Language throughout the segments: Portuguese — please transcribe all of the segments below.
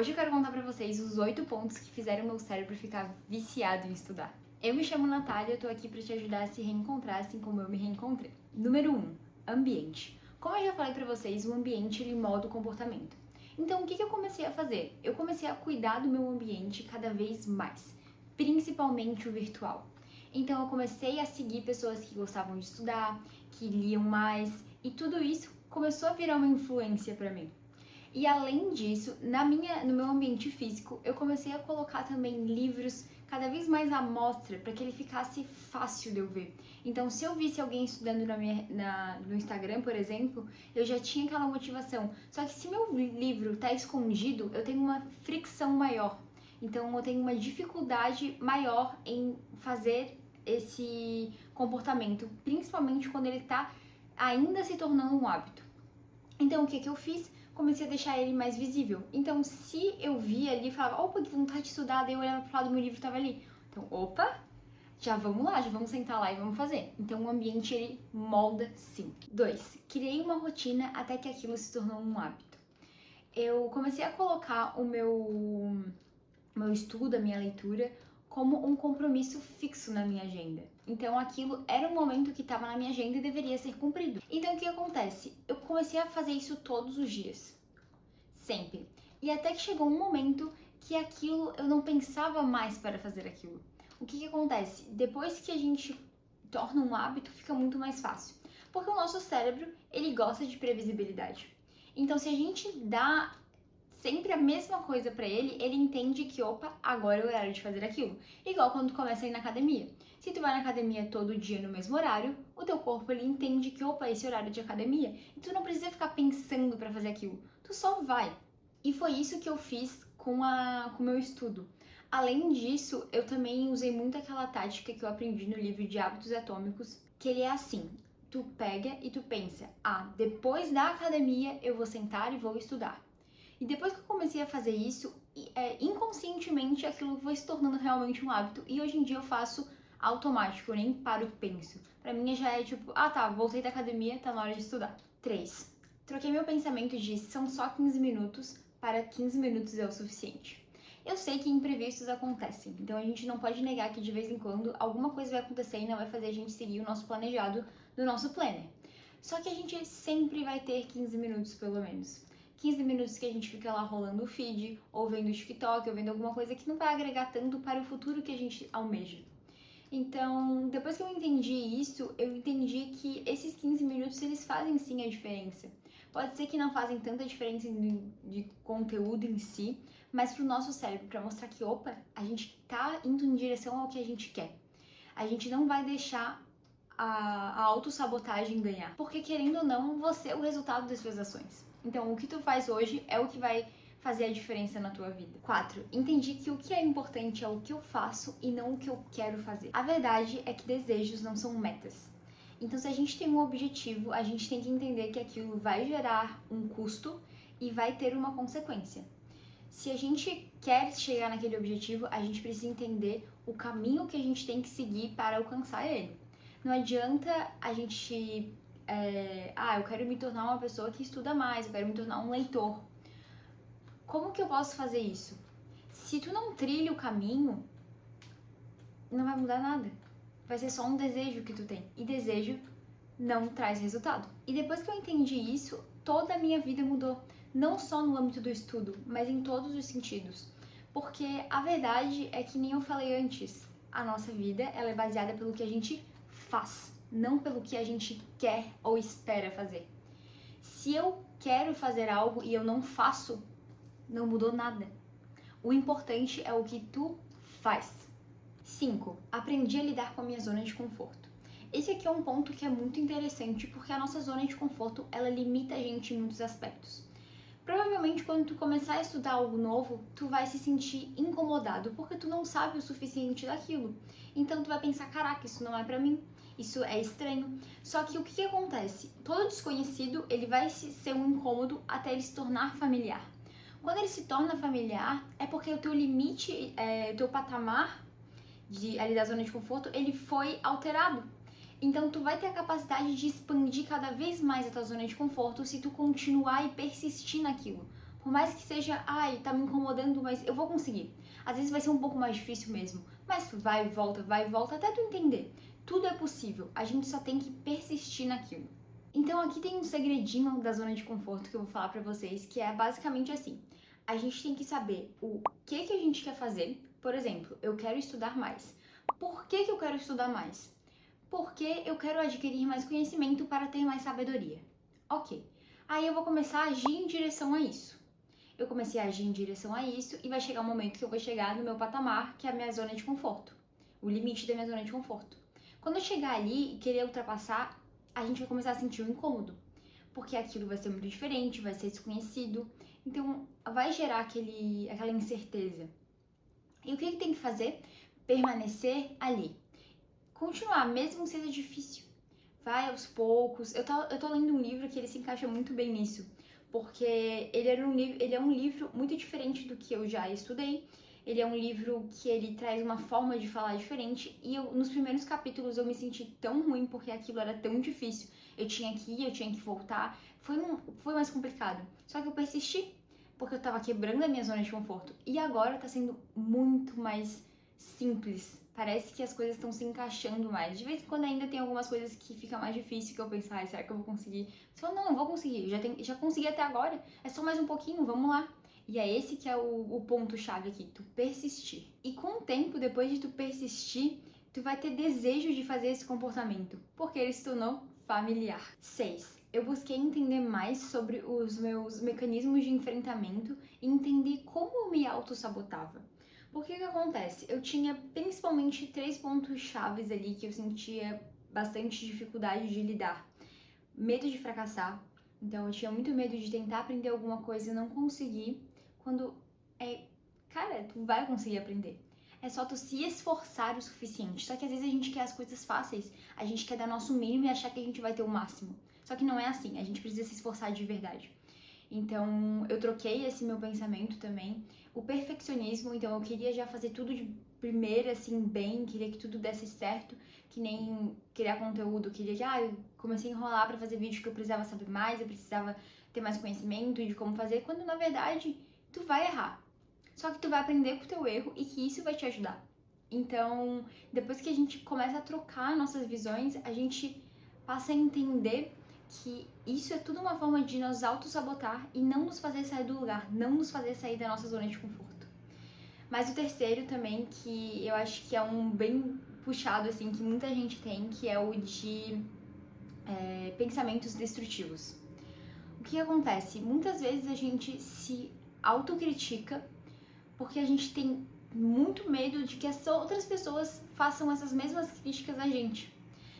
Hoje eu quero contar pra vocês os 8 pontos que fizeram meu cérebro ficar viciado em estudar. Eu me chamo Natália e eu tô aqui pra te ajudar a se reencontrar assim como eu me reencontrei. Número 1. Ambiente. Como eu já falei pra vocês, o ambiente ele molda o comportamento. Então o que eu comecei a fazer? Eu comecei a cuidar do meu ambiente cada vez mais, principalmente o virtual. Então eu comecei a seguir pessoas que gostavam de estudar, que liam mais, e tudo isso começou a virar uma influência pra mim. E além disso, no meu ambiente físico, eu comecei a colocar também livros cada vez mais à mostra para que ele ficasse fácil de eu ver. Então, se eu visse alguém estudando no Instagram, por exemplo, eu já tinha aquela motivação. Só que se meu livro está escondido, eu tenho uma fricção maior. Então, eu tenho uma dificuldade maior em fazer esse comportamento, principalmente quando ele está ainda se tornando um hábito. Então, o que eu fiz? Comecei a deixar ele mais visível. Então, se eu via ali e falava, opa, que vontade de estudar, daí eu olhava pro lado do meu livro e tava ali. Então, opa, já vamos lá, já vamos sentar lá e vamos fazer. Então, o ambiente, ele molda sim. 2. Criei uma rotina até que aquilo se tornou um hábito. Eu comecei a colocar o meu estudo, a minha leitura, como um compromisso fixo na minha agenda. Então aquilo era um momento que estava na minha agenda e deveria ser cumprido. Então o que acontece? Eu comecei a fazer isso todos os dias. Sempre. E até que chegou um momento que aquilo eu não pensava mais para fazer aquilo. O que acontece? Depois que a gente torna um hábito, fica muito mais fácil. Porque o nosso cérebro, ele gosta de previsibilidade. Então se a gente dá sempre a mesma coisa pra ele, ele entende que, opa, agora é o horário de fazer aquilo. Igual quando tu começa a ir na academia. Se tu vai na academia todo dia no mesmo horário, o teu corpo ele entende que, opa, esse é horário de academia. E tu não precisa ficar pensando pra fazer aquilo. Tu só vai. E foi isso que eu fiz com o meu estudo. Além disso, eu também usei muito aquela tática que eu aprendi no livro de Hábitos Atômicos, que ele é assim: tu pega e tu pensa, depois da academia eu vou sentar e vou estudar. E depois que eu comecei a fazer isso, inconscientemente aquilo foi se tornando realmente um hábito. E hoje em dia eu faço automático, eu nem paro e penso. Pra mim já é tipo, voltei da academia, tá na hora de estudar. 3. Troquei meu pensamento de são só 15 minutos para 15 minutos é o suficiente. Eu sei que imprevistos acontecem, então a gente não pode negar que de vez em quando alguma coisa vai acontecer e não vai fazer a gente seguir o nosso planejado do nosso planner. Só que a gente sempre vai ter 15 minutos pelo menos. 15 minutos que a gente fica lá rolando o feed, ou vendo o TikTok, ou vendo alguma coisa que não vai agregar tanto para o futuro que a gente almeja. Então, depois que eu entendi isso, eu entendi que esses 15 minutos, eles fazem sim a diferença. Pode ser que não fazem tanta diferença de conteúdo em si, mas pro nosso cérebro, para mostrar que, opa, a gente tá indo em direção ao que a gente quer. A gente não vai deixar a autossabotagem ganhar. Porque, querendo ou não, você é o resultado das suas ações. Então, o que tu faz hoje é o que vai fazer a diferença na tua vida. 4. Entendi que o que é importante é o que eu faço e não o que eu quero fazer. A verdade é que desejos não são metas. Então, se a gente tem um objetivo, a gente tem que entender que aquilo vai gerar um custo e vai ter uma consequência. Se a gente quer chegar naquele objetivo, a gente precisa entender o caminho que a gente tem que seguir para alcançar ele. Não adianta a gente eu quero me tornar uma pessoa que estuda mais, eu quero me tornar um leitor. Como que eu posso fazer isso? Se tu não trilha o caminho, não vai mudar nada. Vai ser só um desejo que tu tem. E desejo não traz resultado. E depois que eu entendi isso, toda a minha vida mudou. Não só no âmbito do estudo, mas em todos os sentidos. Porque a verdade é que nem eu falei antes, a nossa vida ela é baseada pelo que a gente faz, não pelo que a gente quer ou espera fazer. Se eu quero fazer algo e eu não faço, não mudou nada. O importante é o que tu faz. 5. Aprendi a lidar com a minha zona de conforto. Esse aqui é um ponto que é muito interessante porque a nossa zona de conforto, ela limita a gente em muitos aspectos. Provavelmente quando tu começar a estudar algo novo, tu vai se sentir incomodado porque tu não sabe o suficiente daquilo. Então tu vai pensar, caraca, isso não é pra mim, isso é estranho. Só que o que acontece? Todo desconhecido, ele vai ser um incômodo até ele se tornar familiar. Quando ele se torna familiar, é porque o teu limite, o teu patamar ali da zona de conforto, ele foi alterado. Então tu vai ter a capacidade de expandir cada vez mais a tua zona de conforto se tu continuar e persistir naquilo. Por mais que seja, ai, tá me incomodando, mas eu vou conseguir. Às vezes vai ser um pouco mais difícil mesmo, mas tu vai e volta até tu entender. Tudo é possível, a gente só tem que persistir naquilo. Então aqui tem um segredinho da zona de conforto que eu vou falar pra vocês, que é basicamente assim. A gente tem que saber o que a gente quer fazer. Por exemplo, eu quero estudar mais. Por que eu quero estudar mais? Porque eu quero adquirir mais conhecimento para ter mais sabedoria. Ok. Aí eu vou começar a agir em direção a isso. Eu comecei a agir em direção a isso e vai chegar um momento que eu vou chegar no meu patamar, que é a minha zona de conforto. O limite da minha zona de conforto. Quando eu chegar ali e querer ultrapassar, a gente vai começar a sentir um incômodo. Porque aquilo vai ser muito diferente, vai ser desconhecido. Então, vai gerar aquela incerteza. E o que tem que fazer? Permanecer ali. Continuar, mesmo que seja difícil. Vai aos poucos. Eu tô lendo um livro que ele se encaixa muito bem nisso. Porque ele é um livro muito diferente do que eu já estudei. Ele é um livro que ele traz uma forma de falar diferente. E nos primeiros capítulos eu me senti tão ruim porque aquilo era tão difícil. Eu tinha que ir, eu tinha que voltar. Foi mais complicado. Só que eu persisti, porque eu tava quebrando a minha zona de conforto. E agora tá sendo muito mais simples. Parece que as coisas estão se encaixando mais. De vez em quando ainda tem algumas coisas que fica mais difícil, que eu penso, será que eu vou conseguir? Só não, eu vou conseguir. Já consegui até agora. É só mais um pouquinho, vamos lá. E é esse que é o ponto-chave aqui, tu persistir. E com o tempo, depois de tu persistir, tu vai ter desejo de fazer esse comportamento, porque ele se tornou familiar. 6. Eu busquei entender mais sobre os meus mecanismos de enfrentamento e entender como eu me autossabotava. Por que acontece? Eu tinha principalmente 3 pontos chaves ali que eu sentia bastante dificuldade de lidar. Medo de fracassar, então eu tinha muito medo de tentar aprender alguma coisa e não conseguir, quando cara, tu vai conseguir aprender. É só tu se esforçar o suficiente. Só que às vezes a gente quer as coisas fáceis, a gente quer dar nosso mínimo e achar que a gente vai ter o máximo. Só que não é assim, a gente precisa se esforçar de verdade. Então, eu troquei esse meu pensamento também. O perfeccionismo, então eu queria já fazer tudo de primeira, assim, bem, queria que tudo desse certo, que nem criar conteúdo, queria que, eu comecei a enrolar pra fazer vídeo que eu precisava saber mais, eu precisava ter mais conhecimento de como fazer, quando na verdade tu vai errar. Só que tu vai aprender com o teu erro e que isso vai te ajudar. Então, depois que a gente começa a trocar nossas visões, a gente passa a entender que isso é tudo uma forma de nos auto-sabotar e não nos fazer sair do lugar, não nos fazer sair da nossa zona de conforto. Mas o terceiro também, que eu acho que é um bem puxado, assim, que muita gente tem, que é o de pensamentos destrutivos. O que acontece? Muitas vezes a gente se autocritica porque a gente tem muito medo de que as outras pessoas façam essas mesmas críticas a gente.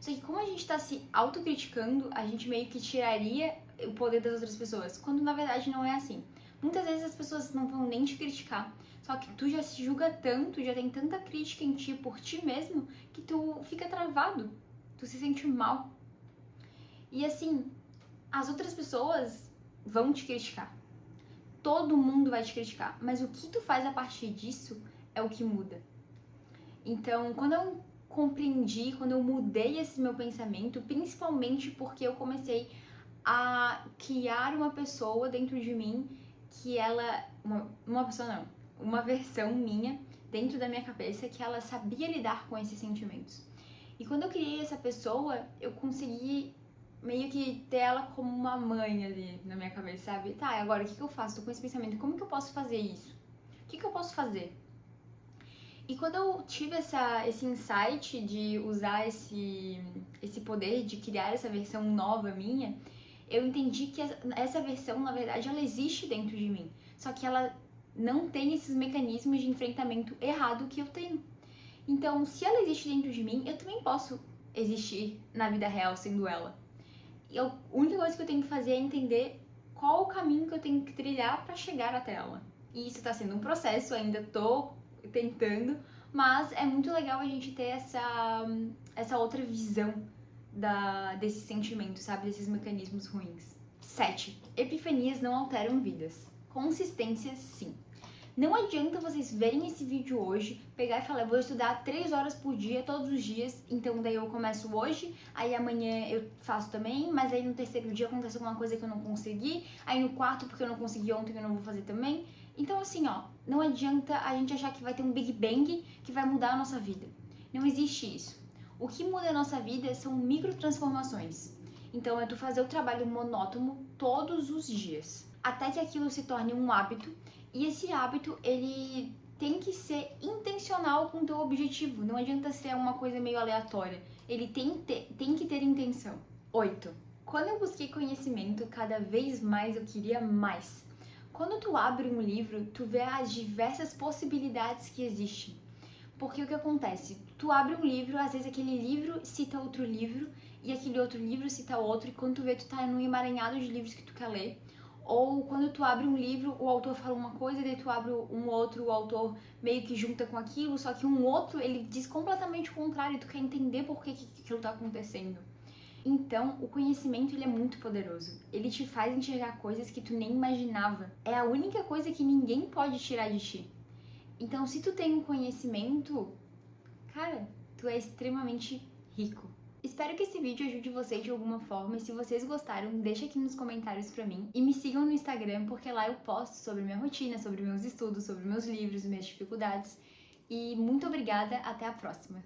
Só que como a gente tá se autocriticando, a gente meio que tiraria o poder das outras pessoas, quando na verdade não é assim. Muitas vezes as pessoas não vão nem te criticar, só que tu já se julga tanto, já tem tanta crítica em ti por ti mesmo, que tu fica travado, tu se sente mal. E assim, as outras pessoas vão te criticar. Todo mundo vai te criticar, mas o que tu faz a partir disso é o que muda. Então, quando eu compreendi, quando eu mudei esse meu pensamento, principalmente porque eu comecei a criar uma pessoa dentro de mim que ela, uma pessoa não, uma versão minha dentro da minha cabeça que ela sabia lidar com esses sentimentos. E quando eu criei essa pessoa, eu consegui meio que ter ela como uma mãe ali na minha cabeça, sabe? Tá, agora o que eu faço? Tô com esse pensamento, como que eu posso fazer isso? O que eu posso fazer? E quando eu tive esse insight de usar esse poder de criar essa versão nova minha, eu entendi que essa versão, na verdade, ela existe dentro de mim. Só que ela não tem esses mecanismos de enfrentamento errado que eu tenho. Então, se ela existe dentro de mim, eu também posso existir na vida real sendo ela. E a única coisa que eu tenho que fazer é entender qual o caminho que eu tenho que trilhar para chegar até ela. E isso tá sendo um processo, ainda tô tentando, mas é muito legal a gente ter essa outra visão desse sentimento, sabe? Desses mecanismos ruins. 7. Epifanias não alteram vidas. Consistência, sim. Não adianta vocês verem esse vídeo hoje, pegar e falar, vou estudar 3 horas por dia, todos os dias, então daí eu começo hoje, aí amanhã eu faço também, mas aí no terceiro dia acontece alguma coisa que eu não consegui, aí no quarto, porque eu não consegui ontem, eu não vou fazer também. Então assim, ó, não adianta a gente achar que vai ter um Big Bang que vai mudar a nossa vida. Não existe isso. O que muda a nossa vida são microtransformações. Então é tu fazer o trabalho monótono todos os dias, até que aquilo se torne um hábito, e esse hábito, ele tem que ser intencional com o teu objetivo, não adianta ser uma coisa meio aleatória, ele tem que ter intenção. 8. Quando eu busquei conhecimento, cada vez mais eu queria mais. Quando tu abre um livro, tu vê as diversas possibilidades que existem. Porque o que acontece? Tu abre um livro, às vezes aquele livro cita outro livro, e aquele outro livro cita outro, e quando tu vê, tu tá num emaranhado de livros que tu quer ler. Ou quando tu abre um livro, o autor fala uma coisa, daí tu abre um outro, o autor meio que junta com aquilo, só que um outro, ele diz completamente o contrário, e tu quer entender por que aquilo tá acontecendo. Então, o conhecimento, ele é muito poderoso. Ele te faz enxergar coisas que tu nem imaginava. É a única coisa que ninguém pode tirar de ti. Então, se tu tem um conhecimento, cara, tu é extremamente rico. Espero que esse vídeo ajude vocês de alguma forma, e se vocês gostaram, deixa aqui nos comentários pra mim. E me sigam no Instagram, porque lá eu posto sobre minha rotina, sobre meus estudos, sobre meus livros, minhas dificuldades. E muito obrigada, até a próxima!